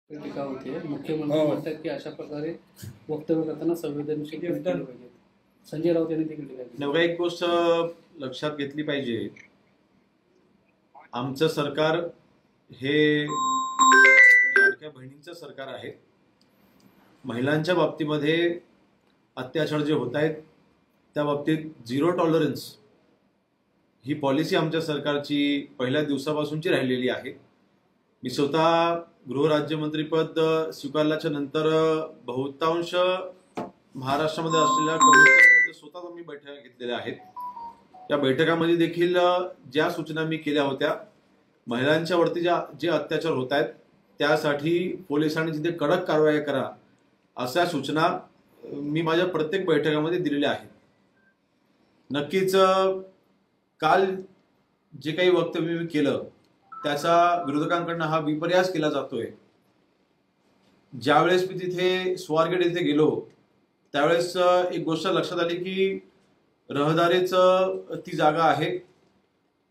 टीका होते मुख्यमंत्री म्हणतात की अशा प्रकारे वक्तव्य करताना संवेदनशील केले पाहिजे. संजय राऊत यांनी देखील टीका केली. नव्या एक गोष्ट लक्षात घेतली पाहिजे, आमचं सरकार हे लाडक्या बहिणींचं सरकार आहे. महिलांच्या बाबतीमध्ये अत्याचार जे होत आहेत त्या बाबतीत झिरो टॉलरन्स ही पॉलिसी आमच्या सरकारची पहिल्या दिवसापासूनची राहिलेली आहे. मी स्वतः गृहराज्यमंत्रीपद स्वीकारल्याच्या नंतर बहुतांश महाराष्ट्रामध्ये असलेल्या कमिशनमध्ये स्वतः मी बैठका घेतलेल्या आहेत. या बैठकामध्ये देखील ज्या सूचना मी केल्या होत्या, महिलांच्या वरती जे अत्याचार होत आहेत त्यासाठी पोलिसांनी जिथे कडक कारवाई करा अशा सूचना मी माझ्या प्रत्येक बैठकामध्ये दिलेल्या आहेत. नक्कीच काल जे काही वक्तव्य मी केलं त्याचा विरोधकांकडून हा विपर्यास केला जातोय. ज्यावेळेस मी तिथे स्वारगेट येथे गेलो त्यावेळेस एक गोष्ट लक्षात आली की रहदारीचं ती जागा आहे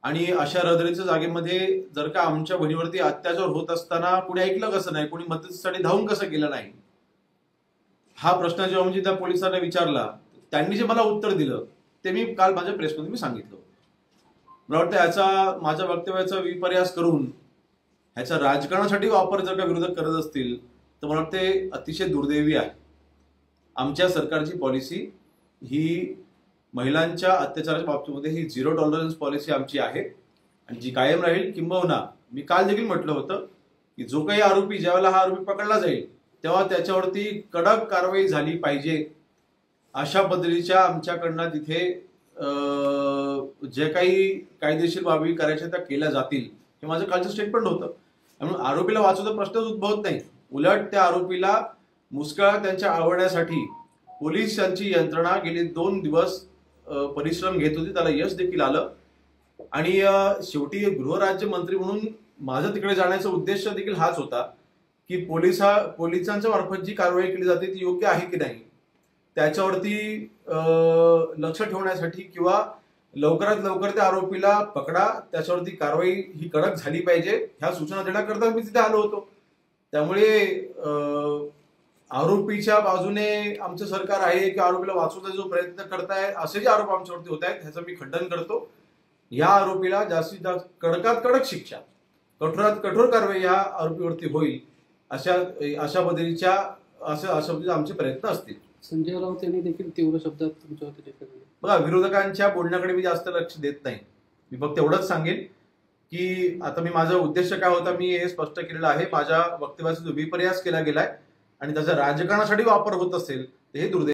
आणि अशा रहदारीच्या जागेमध्ये जर का आमच्या बहिणीवरती अत्याचार होत असताना कोणी ऐकलं कसं नाही, कोणी मदतीसाठी धावून कसं केलं नाही, हा प्रश्न जेव्हा म्हणजे त्या पोलिसांना विचारला त्यांनी जे मला उत्तर दिलं ते मी काल माझ्या प्रेसमध्ये मी सांगितलं. मला वाटतं ह्याचा माझ्या वक्तव्याचा विपर्यास करून ह्याचा राजकारणासाठी वापर जर का विरोधक करत असतील तर मला वाटते अतिशय दुर्दैवी आहे. आमच्या सरकारची पॉलिसी ही महिलांच्या अत्याचाराच्या बाबतीमध्ये ही झिरो टॉलरन्स पॉलिसी आमची आहे आणि जी कायम राहील. किंबहुना मी काल देखील म्हटलं होतं की जो काही आरोपी, ज्यावेळेला हा आरोपी पकडला जाईल तेव्हा त्याच्यावरती कडक कारवाई झाली पाहिजे अशा पद्धतीच्या आमच्याकडनं तिथे जे काही कायदेशीर बाबी करायच्या त्या केल्या जातील हे माझं कालचं स्टेटमेंट होतं. त्यामुळे आरोपीला वाचवण्याचा प्रश्नच उद्भवत नाही. उलट त्या आरोपीला मुस्काळ त्यांच्या आवडण्यासाठी पोलिसांची यंत्रणा गेले 2 दिवस परिश्रम घेत होती. त्याला यश देखील आलं आणि शेवटी गृहराज्यमंत्री म्हणून माझा तिकडे जाण्याचा उद्देश देखील हाच होता की पोलिसांच्या मार्फत जी कारवाई केली जाते ती योग्य आहे की नाही त्याच्यावरती लक्ष ठेवण्यासाठी किंवा लवकरात लवकर त्या आरोपीला पकडा, त्याच्यावरती कारवाई ही कडक झाली पाहिजे ह्या सूचना देण्याकरता मी तिथे आलो होतो. त्यामुळे आरोपीच्या बाजूने आमचं सरकार आहे की आरोपीला वाचवण्याचा जो प्रयत्न करताय असे जे आरोप आमच्यावरती होत आहेत ह्याचं मी खंडन करतो. या आरोपीला जास्तीत जास्त कडकात कडक शिक्षा, कठोरात कठोर कारवाई या आरोपीवरती होईल अशा पद्धतीच्या आमचे प्रयत्न असतील. संजय राऊत यांनी देखील तीव्र शब्दात तुमच्यावरती टीका केली. बघा, विरोधकांच्या बोलण्याकडे मी जास्त लक्ष देत नाही. मी फक्त एवढंच सांगेन की आता मी माझा उद्देश काय होता मी हे स्पष्ट केलेलं आहे. माझ्या वक्तव्याचा जो विपर्यास केला गेलाय आणि त्याचा राजकारणासाठी वापर होत असेल हे दुर्दैव